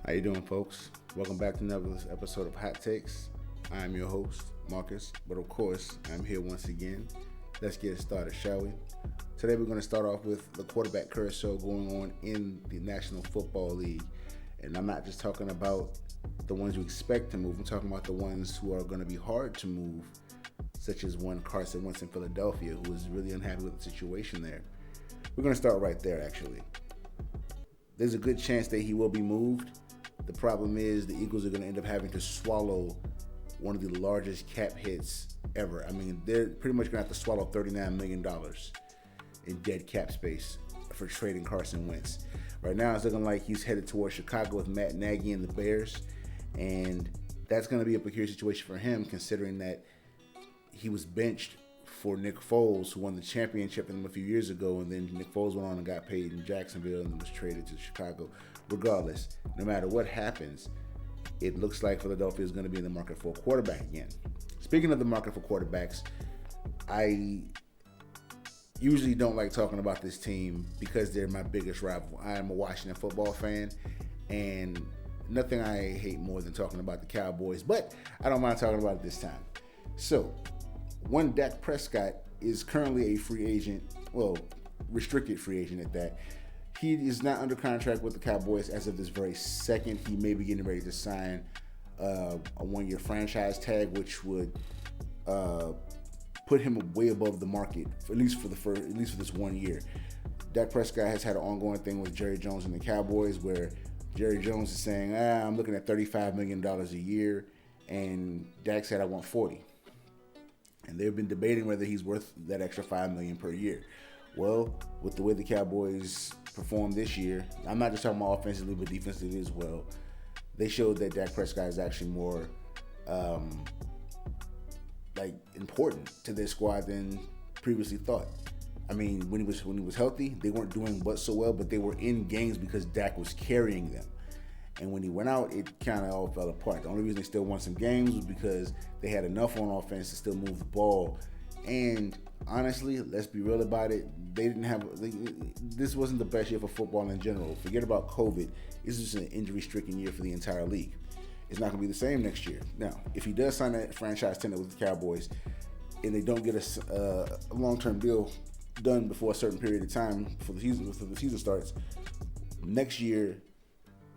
How you doing, folks? Welcome back to another episode of Hot Takes. I'm your host, Marcus, but of course, I'm here once again. Let's get started, shall we? Today we're going to start off with the quarterback carousel going on in the National Football League. And I'm not just talking about the ones you expect to move. I'm talking about the ones who are going to be hard to move, such as one Carson Wentz in Philadelphia, who is really unhappy with the situation there. We're going to start right there, actually. There's a good chance that he will be moved. The problem is the Eagles are going to end up having to swallow one of the largest cap hits ever. I mean, they're pretty much going to have to swallow $39 million in dead cap space for trading Carson Wentz. Right now, it's looking like he's headed towards Chicago with Matt Nagy and the Bears, and that's going to be a peculiar situation for him, considering that he was benched for Nick Foles, who won the championship a few years ago, and then Nick Foles went on and got paid in Jacksonville and was traded to Chicago. Regardless, no matter what happens, it looks like Philadelphia is going to be in the market for a quarterback again. Speaking of the market for quarterbacks, I usually don't like talking about this team because they're my biggest rival. I am a Washington football fan, and nothing I hate more than talking about the Cowboys, but I don't mind talking about it this time. So, one Dak Prescott is currently a free agent, well, restricted free agent at that. He is not under contract with the Cowboys as of this very second. He may be getting ready to sign a one-year franchise tag, which would put him way above the market, at least for this 1 year. Dak Prescott has had an ongoing thing with Jerry Jones and the Cowboys, where Jerry Jones is saying, I'm looking at $35 million a year, and Dak said, I want 40. And they've been debating whether he's worth that extra $5 million per year. Well, with the way the Cowboys performed this year, I'm not just talking about offensively, but defensively as well, they showed that Dak Prescott is actually more important to their squad than previously thought. I mean, when he was healthy, they weren't doing so well, but they were in games because Dak was carrying them. And when he went out, it kind of all fell apart. The only reason they still won some games was because they had enough on offense to still move the ball. And honestly, let's be real about it. This wasn't the best year for football in general. Forget about COVID. This is just an injury-stricken year for the entire league. It's not going to be the same next year. Now, if he does sign that franchise tender with the Cowboys and they don't get a long-term deal done before a certain period of time before the season starts, next year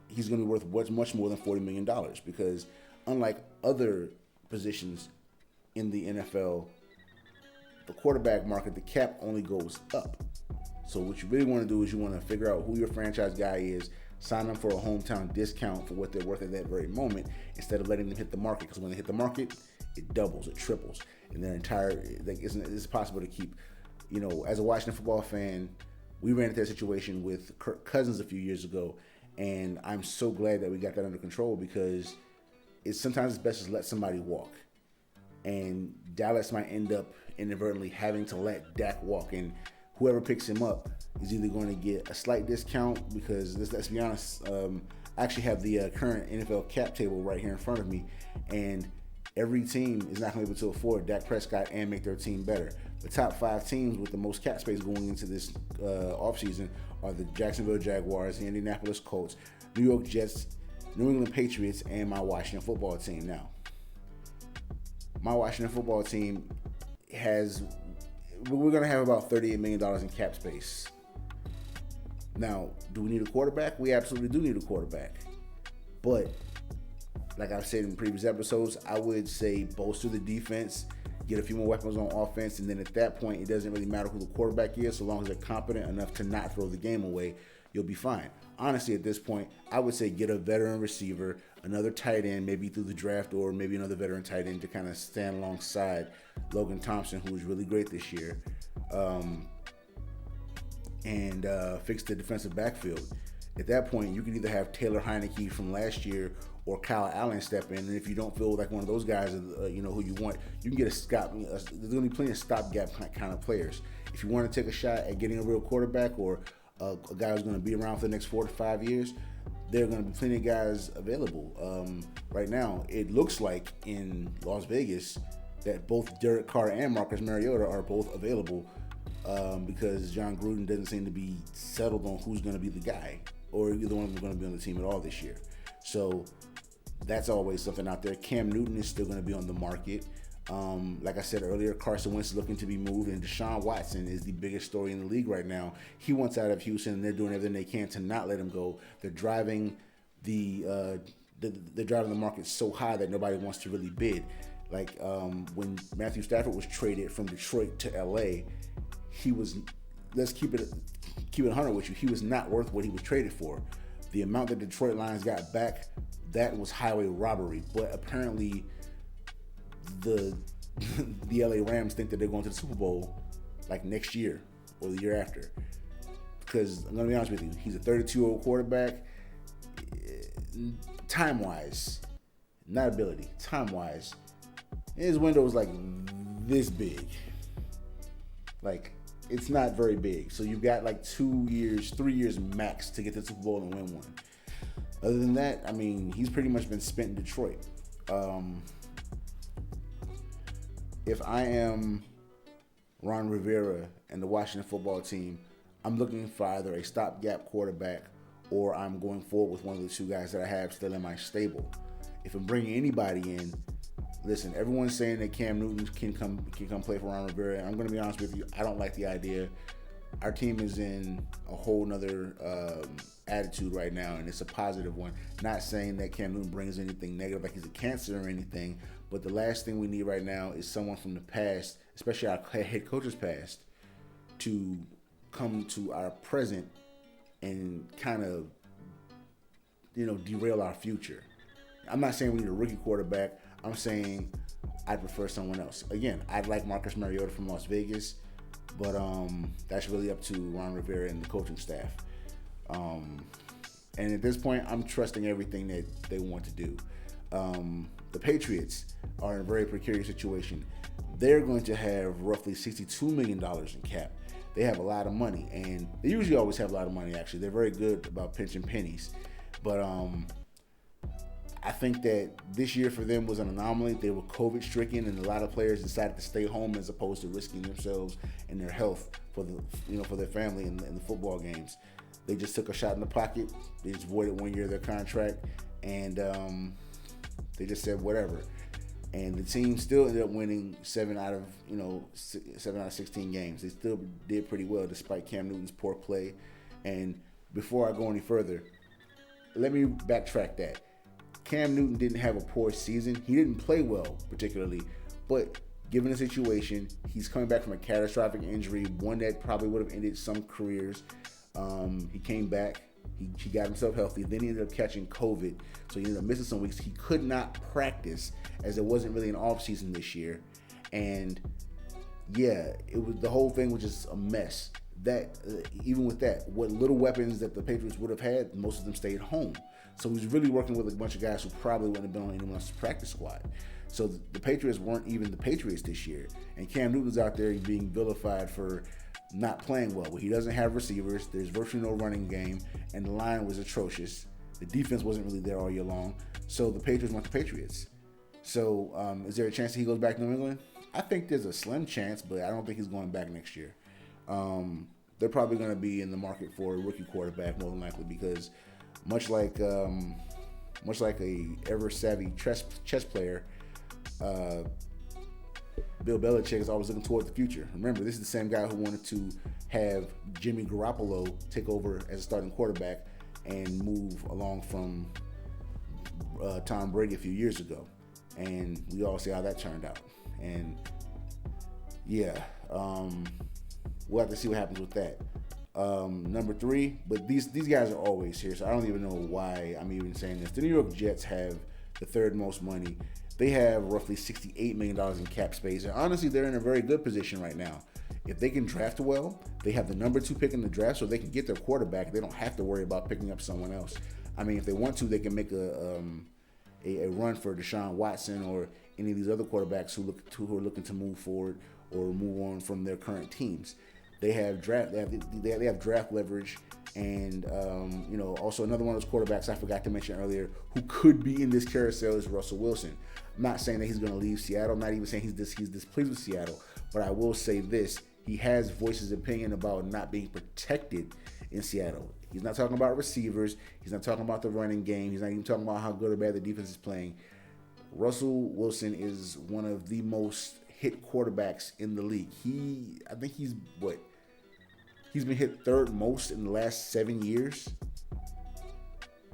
he's going to be worth much more than $40 million, because unlike other positions in the NFL, the quarterback market, the cap only goes up. So what you really want to do is you want to figure out who your franchise guy is, sign them for a hometown discount for what they're worth at that very moment, instead of letting them hit the market. Because when they hit the market, it doubles, it triples, and their entire it's possible to keep. As a Washington football fan, we ran into that situation with Kirk Cousins a few years ago, and I'm so glad that we got that under control, because sometimes it's best to let somebody walk. And Dallas might end up inadvertently having to let Dak walk, and whoever picks him up is either going to get a slight discount, because let's be honest, I actually have the current NFL cap table right here in front of me, and every team is not going to be able to afford Dak Prescott and make their team better. The top 5 teams with the most cap space going into this offseason are the Jacksonville Jaguars, the Indianapolis Colts, New York Jets, New England Patriots, and my Washington football team. Now, my Washington football team we're going to have about $38 million in cap space. Now, do we need a quarterback? We absolutely do need a quarterback. But, like I've said in previous episodes, I would say bolster the defense, get a few more weapons on offense, and then at that point, it doesn't really matter who the quarterback is, so long as they're competent enough to not throw the game away, you'll be fine. Honestly, at this point, I would say get a veteran receiver, another tight end, maybe through the draft, or maybe another veteran tight end to kind of stand alongside Logan Thompson, who was really great this year, and fix the defensive backfield. At that point, you can either have Taylor Heineke from last year or Kyle Allen step in, and if you don't feel like one of those guys, who you want, you can get there's going to be plenty of stopgap kind of players. If you want to take a shot at getting a real quarterback, or a guy who's going to be around for the next 4 to 5 years, there are going to be plenty of guys available. Right now, it looks like in Las Vegas that both Derek Carr and Marcus Mariota are both available, because John Gruden doesn't seem to be settled on who's going to be the guy, or either one of them are going to be on the team at all this year. So that's always something out there. Cam Newton is still going to be on the market. Like I said earlier, Carson Wentz is looking to be moved, and Deshaun Watson is the biggest story in the league right now. He wants out of Houston, and they're doing everything they can to not let him go. They're driving they're driving the market so high that nobody wants to really bid. Like when Matthew Stafford was traded from Detroit to LA, he was, let's keep it 100 with you, he was not worth what he was traded for. The amount that Detroit Lions got back, that was highway robbery. But apparently the LA Rams think that they're going to the Super Bowl like next year or the year after. Because I'm going to be honest with you, he's a 32-year-old quarterback. Time-wise, not ability, time-wise, his window is like this big. Like, it's not very big. So you've got like 2 years, 3 years max to get to the Super Bowl and win one. Other than that, I mean, he's pretty much been spent in Detroit. If I am Ron Rivera and the Washington football team, I'm looking for either a stopgap quarterback or I'm going forward with one of the two guys that I have still in my stable. If I'm bringing anybody in, listen, everyone's saying that Cam Newton can come play for Ron Rivera. I'm going to be honest with you, I don't like the idea. Our team is in a whole nother attitude right now, and it's a positive one. Not saying that Cam Newton brings anything negative, like he's a cancer or anything, but the last thing we need right now is someone from the past, especially our head coach's past, to come to our present and kind of, derail our future. I'm not saying we need a rookie quarterback. I'm saying I'd prefer someone else. Again, I'd like Marcus Mariota from Las Vegas, but that's really up to Ron Rivera and the coaching staff. And at this point, I'm trusting everything that they want to do. The Patriots are in a very precarious situation. They're going to have roughly $62 million in cap. They have a lot of money, and they usually always have a lot of money, actually. They're very good about pinching pennies. But I think that this year for them was an anomaly. They were COVID-stricken, and a lot of players decided to stay home as opposed to risking themselves and their health for their family in the football games. They just took a shot in the pocket. They just voided 1 year of their contract, and they just said whatever. And the team still ended up winning 7 out of 16 games. They still did pretty well despite Cam Newton's poor play. And before I go any further, let me backtrack that. Cam Newton didn't have a poor season. He didn't play well particularly, but given the situation, he's coming back from a catastrophic injury, one that probably would have ended some careers. He came back. He got himself healthy. Then he ended up catching COVID, so he ended up missing some weeks. He could not practice as it wasn't really an off season this year, and yeah, the whole thing was just a mess. That even with that, what little weapons that the Patriots would have had, most of them stayed home. So he was really working with a bunch of guys who probably wouldn't have been on anyone else's practice squad. So the Patriots weren't even the Patriots this year, and Cam Newton's out there being vilified for not playing well. He doesn't have receivers. There's virtually no running game, and the line was atrocious. The defense wasn't really there all year long. So the Patriots want the Patriots. So is there a chance that he goes back to New England? I think there's a slim chance, but I don't think he's going back next year. They're probably going to be in the market for a rookie quarterback more than likely, because much like a ever savvy chess player, Bill Belichick is always looking toward the future. Remember, this is the same guy who wanted to have Jimmy Garoppolo take over as a starting quarterback and move along from Tom Brady a few years ago. And we all see how that turned out. And yeah, we'll have to see what happens with that. Number 3, but these guys are always here, so I don't even know why I'm even saying this. The New York Jets have the third most money. They have roughly $68 million in cap space, and honestly, they're in a very good position right now. If they can draft well, they have the number 2 pick in the draft, so they can get their quarterback. They don't have to worry about picking up someone else. I mean, if they want to, they can make a run for Deshaun Watson or any of these other quarterbacks who are looking to move forward or move on from their current teams. They have draft leverage, and also another one of those quarterbacks I forgot to mention earlier who could be in this carousel is Russell Wilson. I'm not saying that he's going to leave Seattle. I'm not even saying he's displeased with Seattle, but I will say this: he has voiced his opinion about not being protected in Seattle. He's not talking about receivers. He's not talking about the running game. He's not even talking about how good or bad the defense is playing. Russell Wilson is one of the most hit quarterbacks in the league. I think he's what? He's been hit third most in the last 7 years.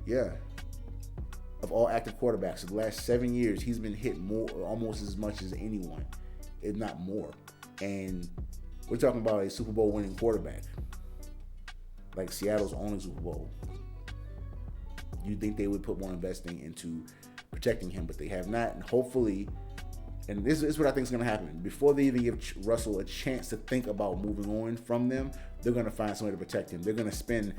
Yeah. Of all active quarterbacks, in the last 7 years, he's been hit more, almost as much as anyone, if not more. And we're talking about a Super Bowl winning quarterback, like Seattle's only Super Bowl. You'd think they would put more investing into protecting him, but they have not. And hopefully, and this is what I think is going to happen, before they even give Russell a chance to think about moving on from them, they're going to find somebody to protect him. They're going to spend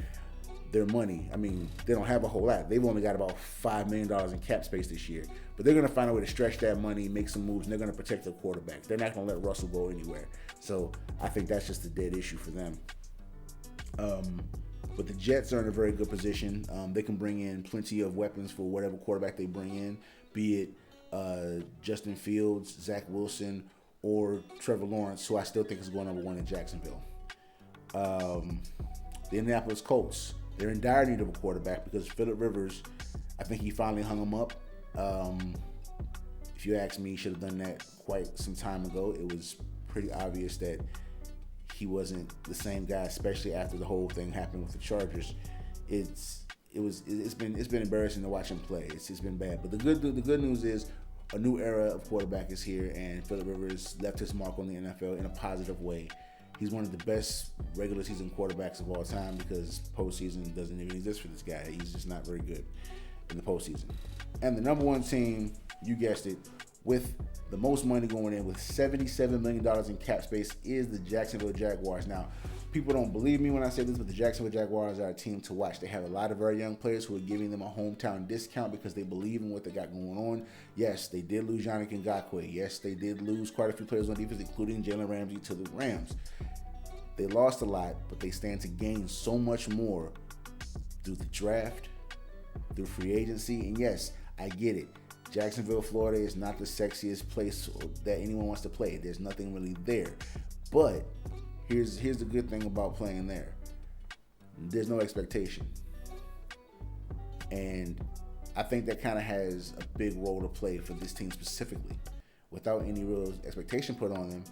their money. I mean, they don't have a whole lot. They've only got about $5 million in cap space this year. But they're going to find a way to stretch that money, make some moves, and they're going to protect their quarterback. They're not going to let Russell go anywhere. So I think that's just a dead issue for them. But the Jets are in a very good position. They can bring in plenty of weapons for whatever quarterback they bring in, be it Justin Fields, Zach Wilson, or Trevor Lawrence, who I still think is going number one in Jacksonville. The Indianapolis Colts, they're in dire need of a quarterback because Phillip Rivers, I think he finally hung him up. If you ask me, he should have done that quite some time ago. It was pretty obvious that he wasn't the same guy, especially after the whole thing happened with the Chargers. It's been embarrassing to watch him play. It's been bad. But the good news is a new era of quarterback is here, and Phillip Rivers left his mark on the NFL in a positive way. He's one of the best regular season quarterbacks of all time because postseason doesn't even exist for this guy. He's just not very good in the postseason. And the number one team, you guessed it, with the most money going in with $77 million in cap space is the Jacksonville Jaguars. Now, people don't believe me when I say this, but the Jacksonville Jaguars are a team to watch. They have a lot of very young players who are giving them a hometown discount because they believe in what they got going on. Yes, they did lose Yannick Ngakoue. Yes, they did lose quite a few players on defense, including Jalen Ramsey to the Rams. They lost a lot, but they stand to gain so much more through the draft, through free agency. And yes, I get it. Jacksonville, Florida is not the sexiest place that anyone wants to play. There's nothing really there. But here's the good thing about playing there. There's no expectation. And I think that kind of has a big role to play for this team specifically. Without any real expectation put on them,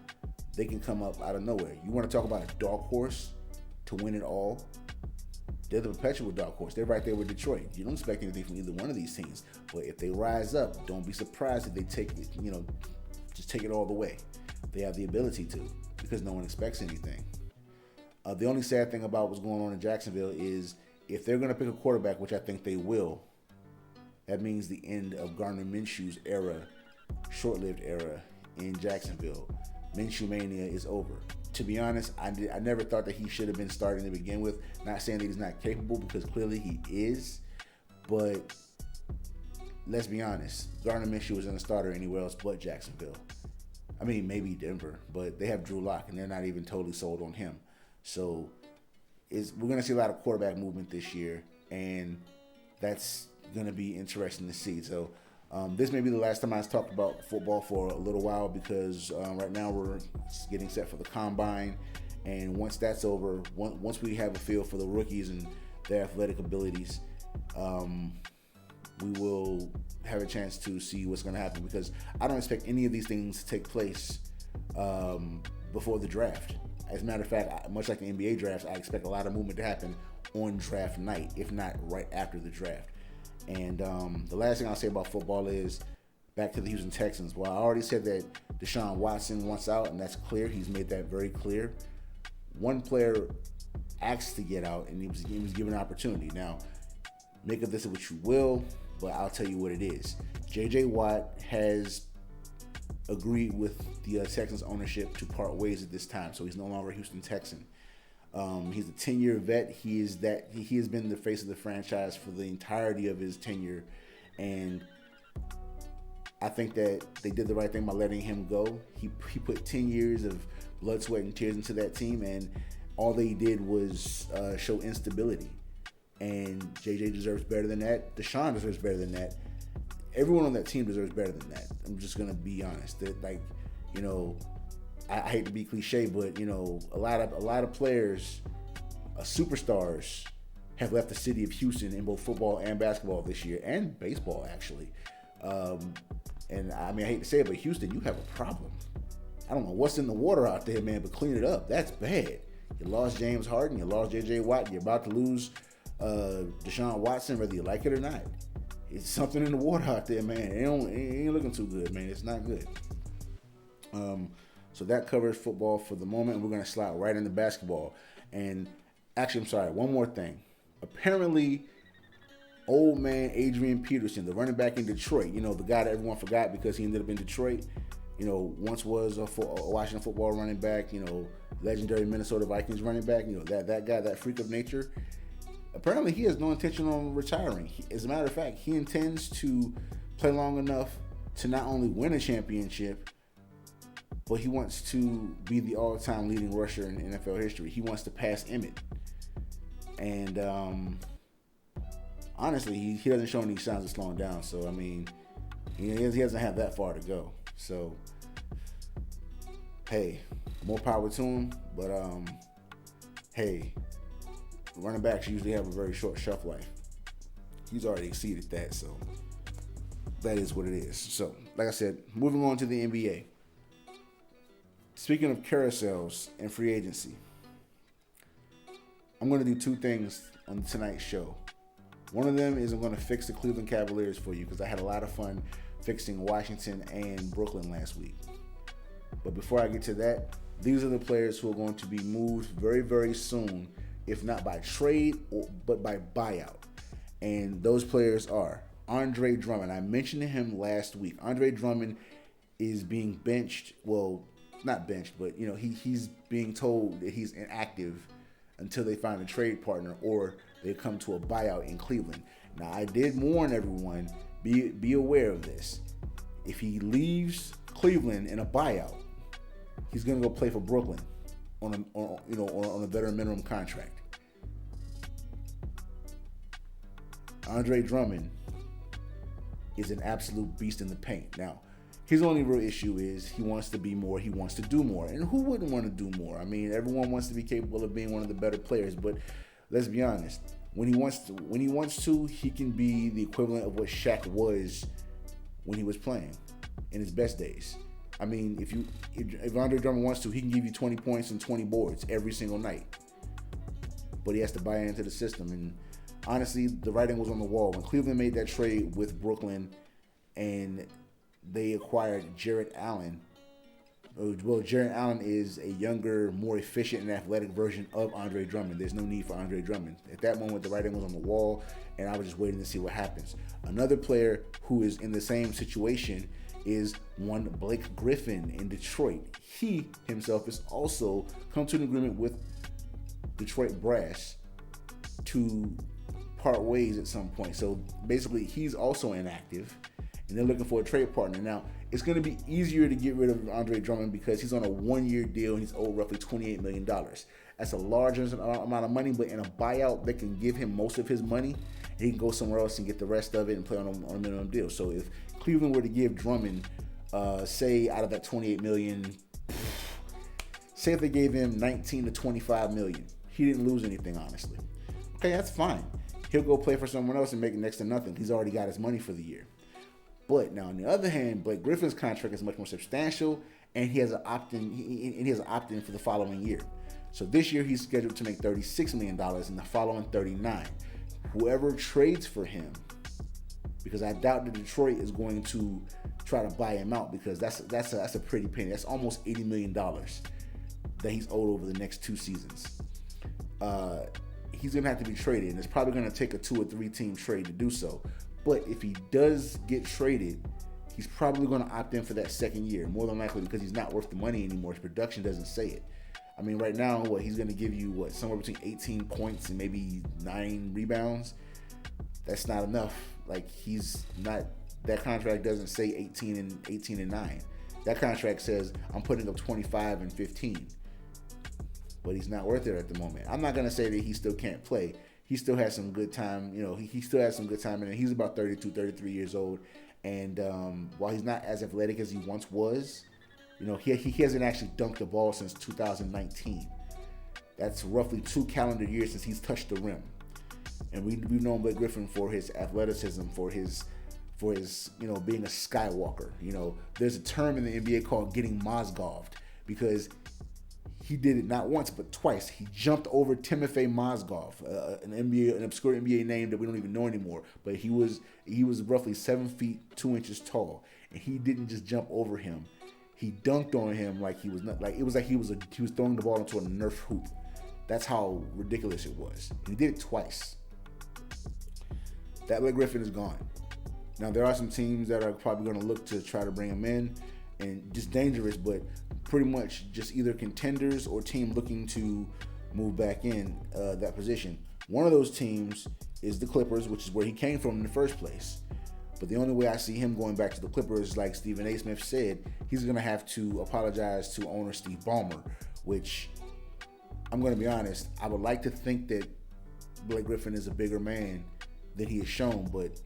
they can come up out of nowhere. You want to talk about a dark horse to win it all? They're the perpetual dark horse. They're right there with Detroit. You don't expect anything from either one of these teams. But if they rise up, don't be surprised if they take it, just take it all the way. They have the ability to because no one expects anything. The only sad thing about what's going on in Jacksonville is if they're going to pick a quarterback, which I think they will, that means the end of Gardner Minshew's era, short-lived era in Jacksonville. Minshew Mania is over. To be honest, I never thought that he should have been starting to begin with. Not saying that he's not capable, because clearly he is. But let's be honest, Gardner Minshew isn't a starter anywhere else but Jacksonville. I mean, maybe Denver, but they have Drew Lock, and they're not even totally sold on him. So we're going to see a lot of quarterback movement this year, and that's going to be interesting to see. So this may be the last time I've talked about football for a little while because right now we're getting set for the combine, and once that's over, once we have a feel for the rookies and their athletic abilities, we will have a chance to see what's going to happen because I don't expect any of these things to take place before the draft. As a matter of fact, much like the NBA drafts, I expect a lot of movement to happen on draft night, if not right after the draft. And the last thing I'll say about football is back to the Houston Texans. Well, I already said that Deshaun Watson wants out, and that's clear. He's made that very clear. One player asked to get out, and he was given an opportunity. Now, make of this what you will, but I'll tell you what it is. J.J. Watt has agreed with the Texans ownership to part ways at this time, so he's no longer a Houston Texan. He's a 10-year vet. He has been the face of the franchise for the entirety of his tenure, and I think that they did the right thing by letting him go. He put 10 years of blood, sweat, and tears into that team, and all they did was show instability. And JJ deserves better than that. Deshaun deserves better than that. Everyone on that team deserves better than that. I'm just gonna be honest. I hate to be cliche, but a lot of players, superstars, have left the city of Houston in both football and basketball this year, and baseball actually. And I mean, I hate to say it, but Houston, you have a problem. I don't know what's in the water out there, man, but clean it up. That's bad. You lost James Harden, you lost J.J. Watt, you're about to lose Deshaun Watson, whether you like it or not. It's something in the water out there, man. It ain't looking too good, man. It's not good. So that covers football for the moment. We're going to slide right into basketball. And actually, I'm sorry, one more thing. Apparently, old man Adrian Peterson, the running back in Detroit, the guy that everyone forgot because he ended up in Detroit, once was a Washington football running back, legendary Minnesota Vikings running back, that guy, that freak of nature. Apparently, he has no intention on retiring. As a matter of fact, he intends to play long enough to not only win a championship, but he wants to be the all-time leading rusher in NFL history. He wants to pass Emmett. And honestly, he doesn't show any signs of slowing down. So, I mean, he doesn't have that far to go. So, hey, more power to him. But, hey, running backs usually have a very short shelf life. He's already exceeded that, so that is what it is. So, like I said, moving on to the NBA. Speaking of carousels and free agency, I'm going to do two things on tonight's show. One of them is I'm going to fix the Cleveland Cavaliers for you because I had a lot of fun fixing Washington and Brooklyn last week. But before I get to that, these are the players who are going to be moved very, very soon, if not by trade, but by buyout. And those players are Andre Drummond. I mentioned him last week. Andre Drummond is being benched. Well, not benched, but he's being told that he's inactive until they find a trade partner or they come to a buyout in Cleveland. Now, I did warn everyone, be aware of this. If he leaves Cleveland in a buyout, he's going to go play for Brooklyn on a veteran minimum contract. Andre Drummond is an absolute beast in the paint. Now, his only real issue is he wants to be more, he wants to do more. And who wouldn't want to do more? I mean, everyone wants to be capable of being one of the better players, but let's be honest. When he wants to, he can be the equivalent of what Shaq was when he was playing in his best days. I mean, if Andre Drummond wants to, he can give you 20 points and 20 boards every single night. But he has to buy into the system. And honestly, the writing was on the wall. When Cleveland made that trade with Brooklyn and they acquired Jarrett Allen. Well, Jarrett Allen is a younger, more efficient and athletic version of Andre Drummond. There's no need for Andre Drummond. At that moment, the writing was on the wall, and I was just waiting to see what happens. Another player who is in the same situation is one Blake Griffin in Detroit. He himself has also come to an agreement with Detroit Brass to part ways at some point. So basically, he's also inactive, and they're looking for a trade partner. Now, it's going to be easier to get rid of Andre Drummond because he's on a one-year deal and he's owed roughly $28 million. That's a large amount of money, but in a buyout, they can give him most of his money, and he can go somewhere else and get the rest of it and play on a minimum deal. So if Cleveland were to give Drummond, say out of that $28 million, say if they gave him $19 to $25 million, he didn't lose anything, honestly. Okay, that's fine. He'll go play for someone else and make next to nothing. He's already got his money for the year. But now, on the other hand, Blake Griffin's contract is much more substantial, and he has an opt-in for the following year. So this year, he's scheduled to make $36 million, and the following $39 million. Whoever trades for him, because I doubt that Detroit is going to try to buy him out, because that's a pretty penny. That's almost $80 million that he's owed over the next 2 seasons. He's going to have to be traded, and it's probably going to take a 2 or 3 team trade to do so. But if he does get traded, he's probably going to opt in for that second year, more than likely because he's not worth the money anymore. His production doesn't say it. I mean, right now, he's going to give you, somewhere between 18 points and maybe 9 rebounds. That's not enough. Like, that contract doesn't say 18 and 9. That contract says, I'm putting up 25 and 15. But he's not worth it at the moment. I'm not going to say that he still can't play. He still has some good time. He still has some good time in it. He's about 32, 33 years old. And while he's not as athletic as he once was, he hasn't actually dunked the ball since 2019. That's roughly 2 calendar years since he's touched the rim. And we've known Blake Griffin for his athleticism, for his being a skywalker. There's a term in the NBA called getting Mozgoved, because he did it not once but twice. He jumped over Timofey Mozgov, an obscure NBA name that we don't even know anymore. But he was roughly 7 feet 2 inches tall, and he didn't just jump over him. He dunked on him like he was not like it was like he was throwing the ball into a Nerf hoop. That's how ridiculous it was. He did it twice. That Blake Griffin is gone. Now there are some teams that are probably going to look to try to bring him in, and just dangerous, but pretty much just either contenders or team looking to move back in that position. One of those teams is the Clippers, which is where he came from in the first place. But the only way I see him going back to the Clippers, like Stephen A. Smith said, he's going to have to apologize to owner Steve Ballmer, which, I'm going to be honest, I would like to think that Blake Griffin is a bigger man than he has shown, but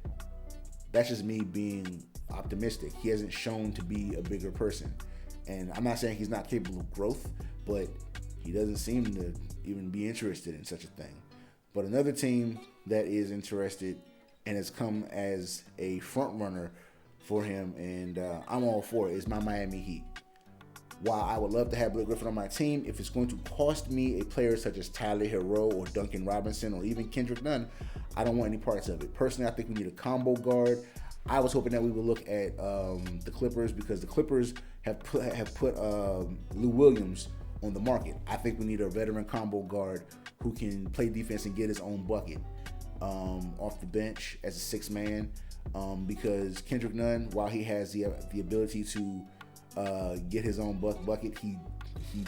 that's just me being optimistic. He hasn't shown to be a bigger person. And I'm not saying he's not capable of growth, but he doesn't seem to even be interested in such a thing. But another team that is interested and has come as a front runner for him, and I'm all for it, is my Miami Heat. While I would love to have Blake Griffin on my team, if it's going to cost me a player such as Tyler Hero or Duncan Robinson or even Kendrick Nunn, I don't want any parts of it. Personally, I think we need a combo guard. I was hoping that we would look at the Clippers, because the Clippers have put Lou Williams on the market. I think we need a veteran combo guard who can play defense and get his own bucket off the bench as a sixth man, because Kendrick Nunn, while he has the ability to get his own bucket, he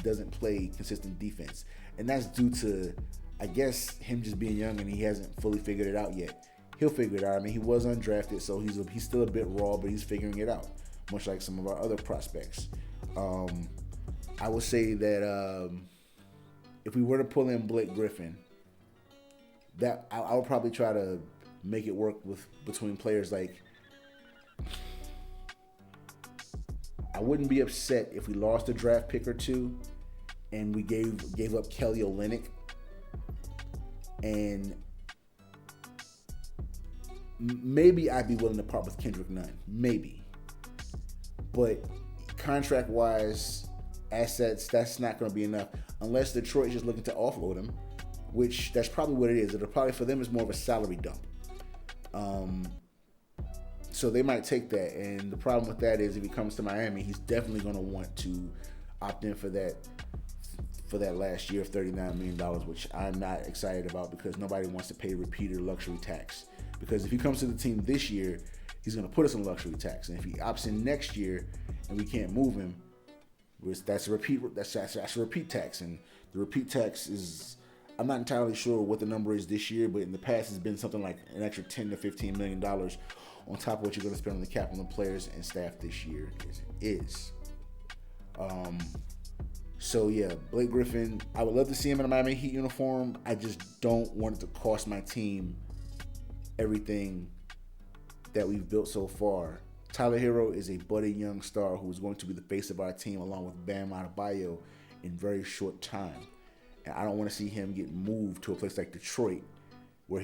doesn't play consistent defense, and that's due to, I guess, him just being young and he hasn't fully figured it out yet. He'll figure it out. I mean, he was undrafted, so he's still a bit raw, but he's figuring it out, much like some of our other prospects. I would say that if we were to pull in Blake Griffin, that I would probably try to make it work between players like. I wouldn't be upset if we lost a draft pick or two, and we gave up Kelly Olynyk, and maybe I'd be willing to part with Kendrick Nunn, maybe. But contract-wise, assets, that's not going to be enough unless Detroit's just looking to offload him, which that's probably what it is. It'll probably, for them, it's more of a salary dump. So they might take that, and the problem with that is if he comes to Miami, he's definitely going to want to opt in for that last year of $39 million, which I'm not excited about, because nobody wants to pay repeater luxury tax. Because if he comes to the team this year, he's going to put us on luxury tax, and if he opts in next year and we can't move him, that's a repeat tax, and the repeat tax is, I'm not entirely sure what the number is this year, but in the past it's been something like an extra $10 to $15 million on top of what you're going to spend on the cap on the players and staff this year is. So yeah, Blake Griffin, I would love to see him in a Miami Heat uniform. I just don't want it to cost my team everything that we've built so far. Tyler Hero is a budding young star who is going to be the face of our team along with Bam Adebayo in very short time. And I don't want to see him get moved to a place like Detroit where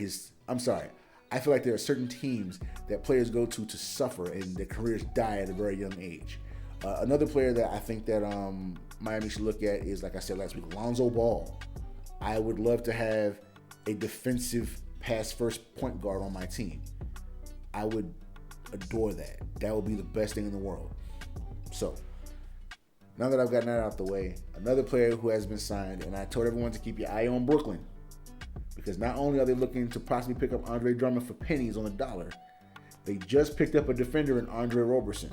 I feel like there are certain teams that players go to suffer and their careers die at a very young age. Another player that I think that Miami should look at is, like I said last week, Lonzo Ball. I would love to have a defensive pass-first point guard on my team. I would adore that. That would be the best thing in the world. So, now that I've gotten that out the way, another player who has been signed, and I told everyone to keep your eye on Brooklyn, because not only are they looking to possibly pick up Andre Drummond for pennies on the dollar, they just picked up a defender in Andre Roberson.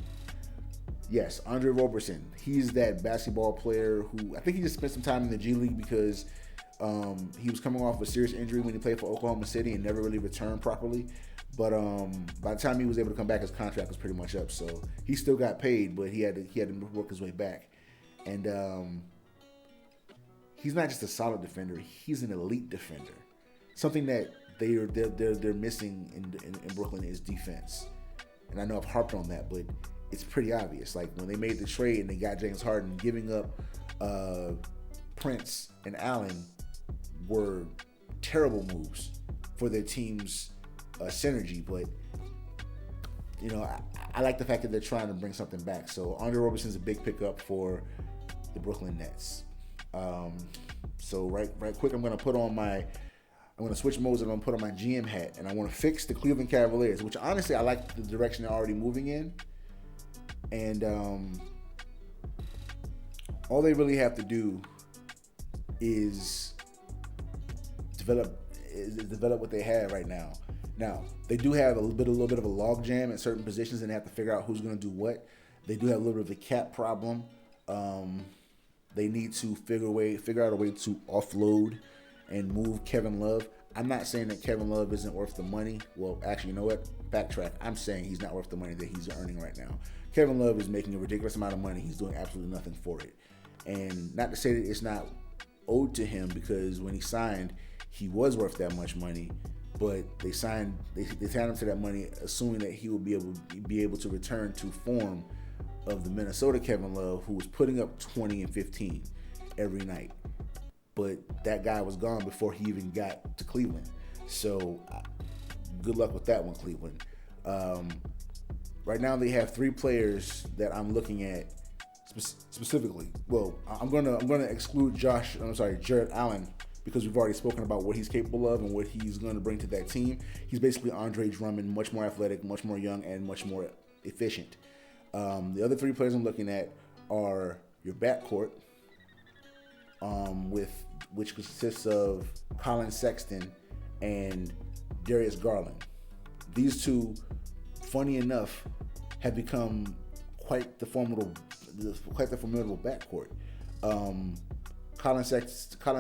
Yes, Andre Roberson. He's that basketball player who, I think he just spent some time in the G League because he was coming off a serious injury when he played for Oklahoma City and never really returned properly. But by the time he was able to come back, his contract was pretty much up. So he still got paid, but he had to work his way back. And he's not just a solid defender; he's an elite defender. Something that they're missing in Brooklyn is defense. And I know I've harped on that, but it's pretty obvious. Like when they made the trade and they got James Harden, giving up Prince and Allen were terrible moves for their team's synergy. But I like the fact that they're trying to bring something back. So Andre Roberson's a big pickup for the Brooklyn Nets. So right quick, I'm gonna switch modes and I'm gonna put on my GM hat, and I want to fix the Cleveland Cavaliers, which honestly I like the direction they're already moving in. And all they really have to do is develop what they have right now. Now, they do have a little bit of a log jam at certain positions, and they have to figure out who's going to do what. They do have a little bit of a cap problem. They need to figure out a way to offload and move Kevin Love. I'm not saying that Kevin Love isn't worth the money. Well, actually, you know what? Backtrack. I'm saying he's not worth the money that he's earning right now. Kevin Love is making a ridiculous amount of money. He's doing absolutely nothing for it. And not to say that it's not owed to him, because when he signed, he was worth that much money. But they signed him to that money, assuming that he would be able to return to form of the Minnesota Kevin Love, who was putting up 20 and 15 every night. But that guy was gone before he even got to Cleveland. So good luck with that one, Cleveland. Right now they have 3 players that I'm looking at specifically. Well, I'm gonna exclude Jared Allen, because we've already spoken about what he's capable of and what he's going to bring to that team. He's basically Andre Drummond, much more athletic, much more young, and much more efficient. The other 3 players I'm looking at are your backcourt, which consists of Colin Sexton and Darius Garland. These 2, funny enough, have become quite the formidable backcourt. Colin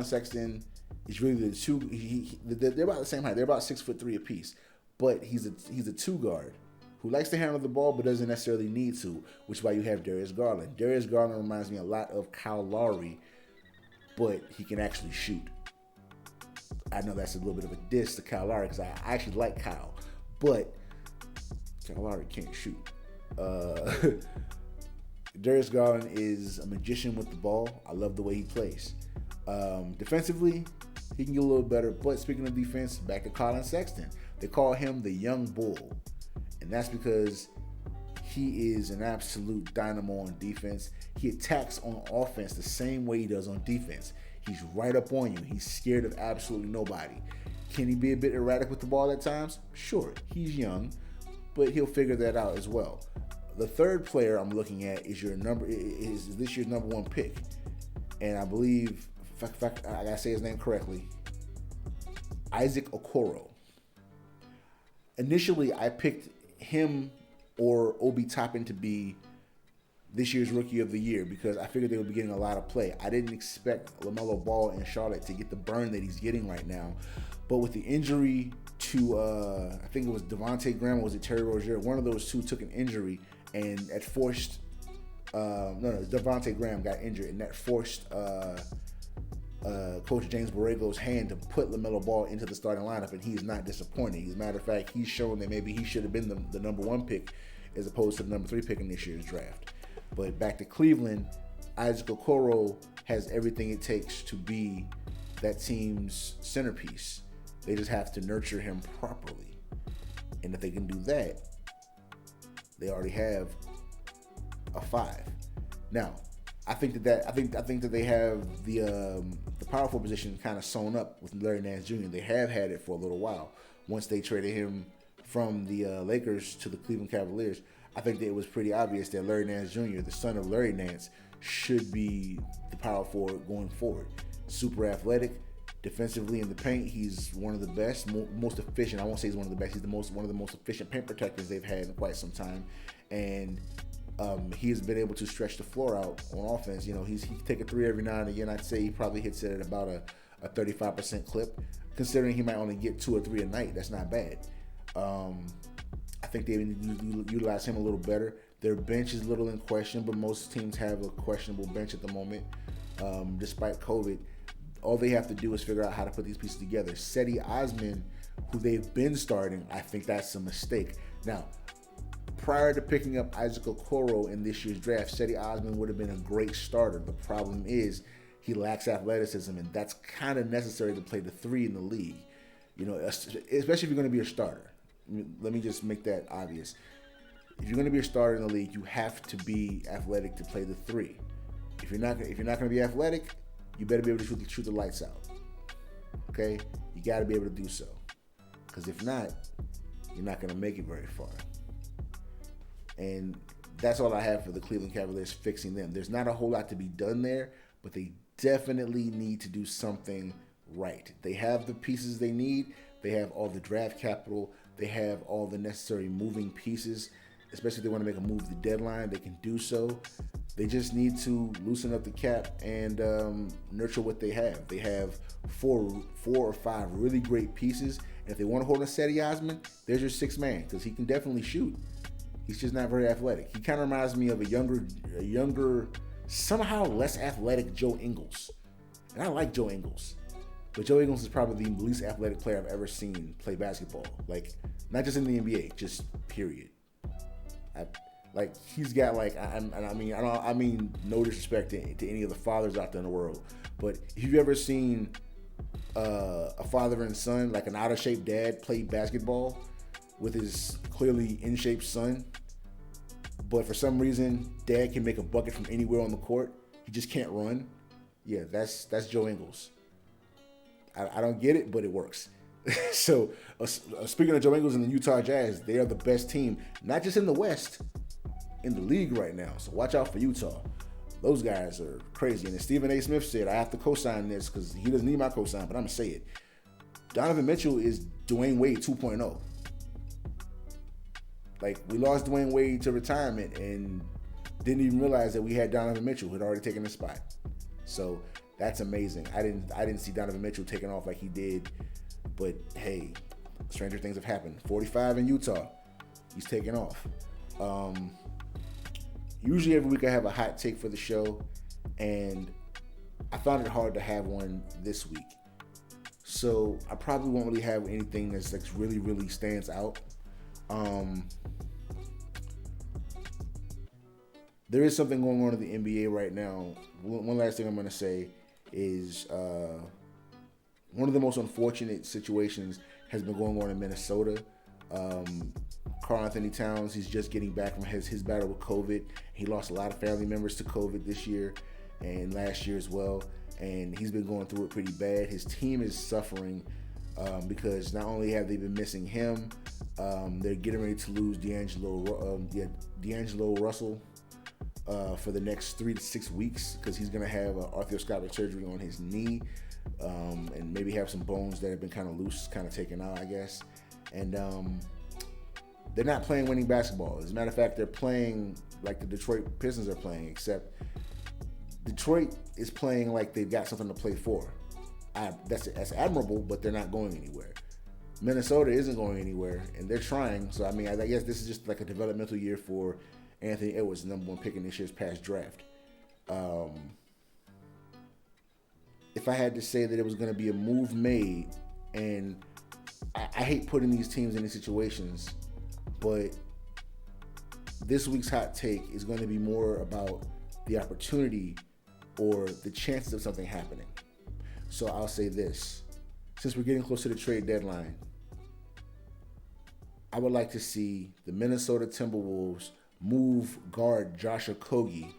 Sexton is really the 2. They're about the same height. They're about 6'3" apiece, but he's a 2 guard who likes to handle the ball but doesn't necessarily need to, which is why you have Darius Garland. Darius Garland reminds me a lot of Kyle Lowry, but he can actually shoot. I know that's a little bit of a diss to Kyle Lowry, because I actually like Kyle, but Kyle Lowry can't shoot. Darius Garland is a magician with the ball. I love the way he plays. Defensively, he can get a little better. But speaking of defense, back to Colin Sexton. They call him the young bull. And that's because he is an absolute dynamo on defense. He attacks on offense the same way he does on defense. He's right up on you. He's scared of absolutely nobody. Can he be a bit erratic with the ball at times? Sure. He's young, but he'll figure that out as well. The third player I'm looking at is this year's number 1 pick, and I believe, if I gotta say his name correctly, Isaac Okoro. Initially, I picked him or Obi Toppin to be this year's Rookie of the Year, because I figured they would be getting a lot of play. I didn't expect LaMelo Ball in Charlotte to get the burn that he's getting right now, but with the injury to I think it was Devontae Graham or was it Terry Rozier, one of those 2 took an injury. And that forced, Devontae Graham got injured, and that forced Coach James Borrego's hand to put LaMelo Ball into the starting lineup, and he is not disappointing. As a matter of fact, he's shown that maybe he should have been the number 1 pick as opposed to the number 3 pick in this year's draft. But back to Cleveland, Isaac Okoro has everything it takes to be that team's centerpiece. They just have to nurture him properly. And if they can do that, they already have a 5. Now, I think that they have the power forward position kind of sewn up with Larry Nance Jr. They have had it for a little while. Once they traded him from the Lakers to the Cleveland Cavaliers, I think that it was pretty obvious that Larry Nance Jr., the son of Larry Nance, should be the power forward going forward. Super athletic. Defensively in the paint, he's one of the best, most efficient. I won't say he's one of the best. He's one of the most efficient paint protectors they've had in quite some time, and he has been able to stretch the floor out on offense. He can take a 3 every now and again. I'd say he probably hits it at about a 35% clip. Considering he might only get 2 or 3 a night, that's not bad. I think they need to utilize him a little better. Their bench is a little in question, but most teams have a questionable bench at the moment, despite COVID. All they have to do is figure out how to put these pieces together. Cedi Osman, who they've been starting, I think that's a mistake. Now, prior to picking up Isaac Okoro in this year's draft, Cedi Osman would have been a great starter. The problem is he lacks athleticism, and that's kind of necessary to play the 3 in the league. You know, especially if you're going to be a starter. Let me just make that obvious. If you're going to be a starter in the league, you have to be athletic to play the three. If you're not going to be athletic, you better be able to shoot the lights out. Okay, you got to be able to do so. Because if not, you're not going to make it very far. And that's all I have for the Cleveland Cavaliers fixing them. There's not a whole lot to be done there, but they definitely need to do something right. They have the pieces they need. They have all the draft capital. They have all the necessary moving pieces, especially if they want to make a move at the deadline. They can do so. They just need to loosen up the cap and nurture what they have. They have four or five really great pieces. And if they want to hold on Cedi Osman, there's your sixth man, because he can definitely shoot. He's just not very athletic. He kind of reminds me of a younger, somehow less athletic Joe Ingles. And I like Joe Ingles. But Joe Ingles is probably the least athletic player I've ever seen play basketball. Like, not just in the NBA, just period. He's got I mean no disrespect to any of the fathers out there in the world, but if you've ever seen a father and son, like an out of shape dad, play basketball with his clearly in shape son, but for some reason dad can make a bucket from anywhere on the court, he just can't run. Yeah, that's Joe Ingles. I don't get it, but it works. So speaking of Joe Ingles and the Utah Jazz, they are the best team, not just in the West, in the league right now. So watch out for Utah. Those guys are crazy. And as Stephen A. Smith said, I have to co-sign this because he doesn't need my co-sign, but I'm going to say it. Donovan Mitchell is Dwayne Wade 2.0. Like, we lost Dwayne Wade to retirement and didn't even realize that we had Donovan Mitchell who had already taken his spot. So that's amazing. I didn't see Donovan Mitchell taking off like he did. But hey, stranger things have happened. 45 in Utah. He's taking off. Usually every week I have a hot take for the show, and I found it hard to have one this week. So I probably won't really have anything that's like really, really stands out. There is something going on in the NBA right now. One last thing I'm going to say is one of the most unfortunate situations has been going on in Minnesota. Karl-Anthony Towns, he's just getting back from his battle with COVID. He lost a lot of family members to COVID this year and last year as well. And he's been going through it pretty bad. His team is suffering because not only have they been missing him, they're getting ready to lose D'Angelo Russell for the next 3 to 6 weeks because he's going to have arthroscopic surgery on his knee and maybe have some bones that have been kind of loose, kind of taken out, I guess. And they're not playing winning basketball. As a matter of fact, they're playing like the Detroit Pistons are playing, except Detroit is playing like they've got something to play for. That's admirable, but they're not going anywhere. Minnesota isn't going anywhere, and they're trying. So, I mean, I guess this is just like a developmental year for Anthony Edwards, the number one pick in this year's past draft. If I had to say that it was going to be a move made, and I hate putting these teams in these situations, but this week's hot take is going to be more about the opportunity or the chances of something happening. So I'll say this. Since we're getting close to the trade deadline, I would like to see the Minnesota Timberwolves move guard Josh Okogie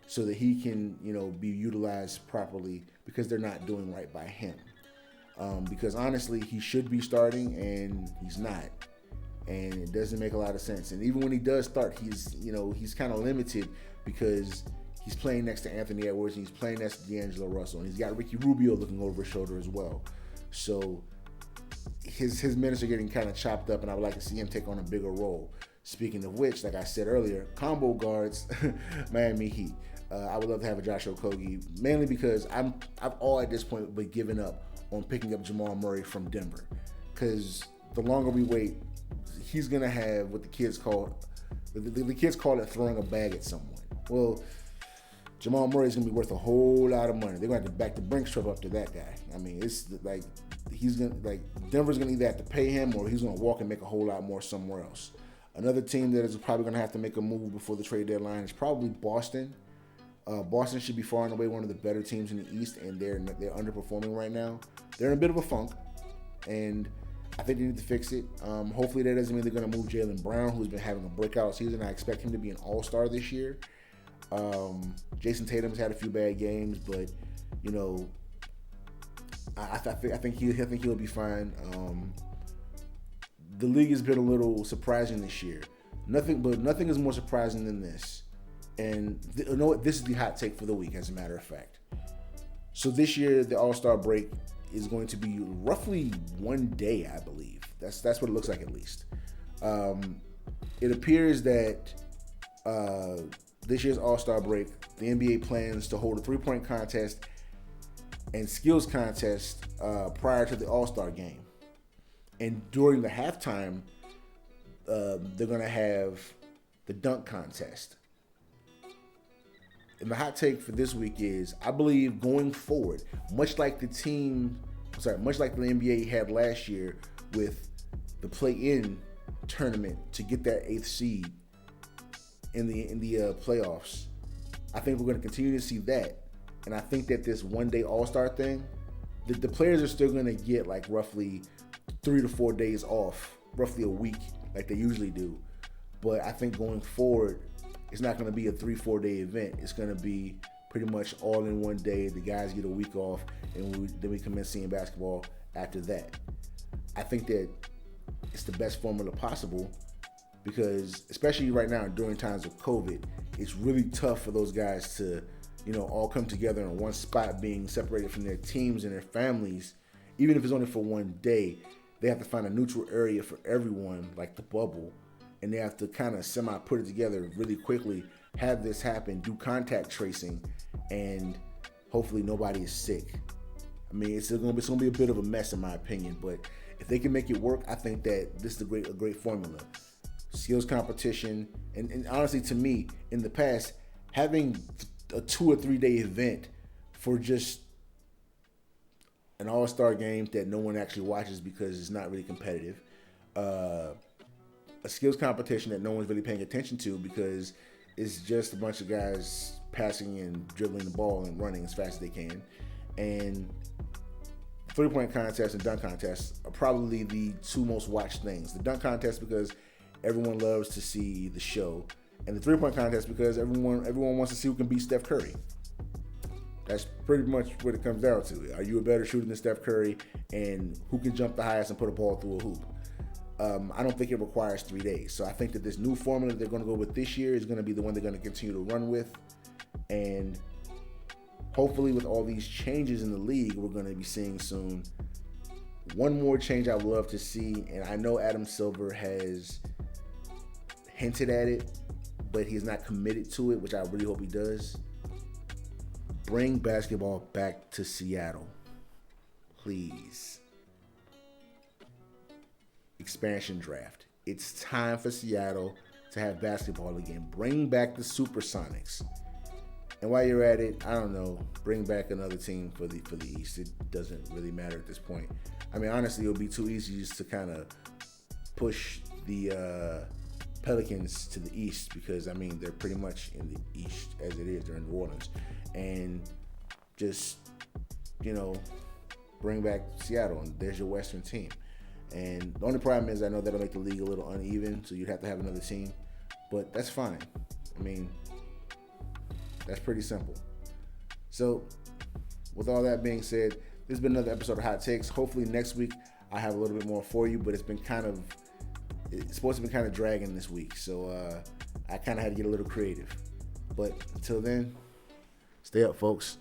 so that he can, be utilized properly because they're not doing right by him. Because honestly, he should be starting and he's not. And it doesn't make a lot of sense. And even when he does start, he's kind of limited because he's playing next to Anthony Edwards and he's playing next to D'Angelo Russell. And he's got Ricky Rubio looking over his shoulder as well. So his minutes are getting kind of chopped up, and I would like to see him take on a bigger role. Speaking of which, like I said earlier, combo guards, Miami Heat. I would love to have a Josh Okogie, mainly because I've all at this point been giving up on picking up Jamal Murray from Denver. Because the longer we wait, he's going to have what the kids call it throwing a bag at someone. Well, Jamal Murray's going to be worth a whole lot of money. They're going to have to back the Brinks truck up to that guy. I mean, it's like Denver's going to either have to pay him or he's going to walk and make a whole lot more somewhere else. Another team that is probably going to have to make a move before the trade deadline is probably Boston. Boston should be far and away one of the better teams in the East, and they're underperforming right now. They're in a bit of a funk. and I think they need to fix it. Hopefully that doesn't mean they're going to move Jaylen Brown, who's been having a breakout season. I expect him to be an all-star this year. Jason Tatum's had a few bad games, but I think he'll be fine. The league has been a little surprising this year. Nothing is more surprising than this. And this is the hot take for the week, as a matter of fact. So this year, the All-Star break is going to be roughly 1 day, I believe. That's what it looks like, at least. It appears that this year's All-Star break, the NBA plans to hold a three-point contest and skills contest prior to the All-Star game. And during the halftime, they're going to have the dunk contest. And the hot take for this week is, I believe going forward, much like the NBA had last year with the play-in tournament to get that 8th seed in the playoffs, I think we're going to continue to see that. And I think that this 1 day All-Star thing, the players are still going to get like roughly 3 to 4 days off, roughly a week, like they usually do. But I think going forward, it's not going to be a 3-4 day event. It's going to be pretty much all in 1 day. The guys get a week off, and then we commence seeing basketball after that. I think that it's the best formula possible because, especially right now during times of COVID, it's really tough for those guys to, all come together in one spot, being separated from their teams and their families. Even if it's only for 1 day, they have to find a neutral area for everyone, like the bubble. And they have to kind of put it together really quickly, have this happen, do contact tracing, and hopefully nobody is sick. I mean, it's going to be a bit of a mess in my opinion, but if they can make it work, I think that this is a great formula. Skills competition, and honestly, to me, in the past, having a 2 or 3 day event for just an all-star game that no one actually watches because it's not really competitive, a skills competition that no one's really paying attention to because it's just a bunch of guys passing and dribbling the ball and running as fast as they can. And three-point contests and dunk contests are probably the two most watched things. The dunk contest because everyone loves to see the show, and the three-point contest because everyone wants to see who can beat Steph Curry. That's pretty much what it comes down to. Are you a better shooter than Steph Curry, and who can jump the highest and put a ball through a hoop? I don't think it requires 3 days. So I think that this new formula they're going to go with this year is going to be the one they're going to continue to run with. And hopefully with all these changes in the league we're going to be seeing soon, one more change I would love to see, and I know Adam Silver has hinted at it, but he's not committed to it, which I really hope he does. Bring basketball back to Seattle, please. Expansion draft. It's time for Seattle to have basketball again. Bring back the Supersonics. And while you're at it, I don't know, bring back another team for the East. It doesn't really matter at this point. I mean, honestly, it'll be too easy just to kind of push the Pelicans to the East because, I mean, they're pretty much in the East as it is. They're in New Orleans. And just, bring back Seattle, and there's your Western team. And the only problem is I know that'll make the league a little uneven, so you'd have to have another team. But that's fine. I mean, that's pretty simple. So, with all that being said, this has been another episode of Hot Takes. Hopefully next week I have a little bit more for you, but it's supposed to be kind of dragging this week. So, I kind of had to get a little creative. But until then, stay up, folks.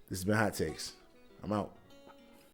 This has been Hot Takes. I'm out.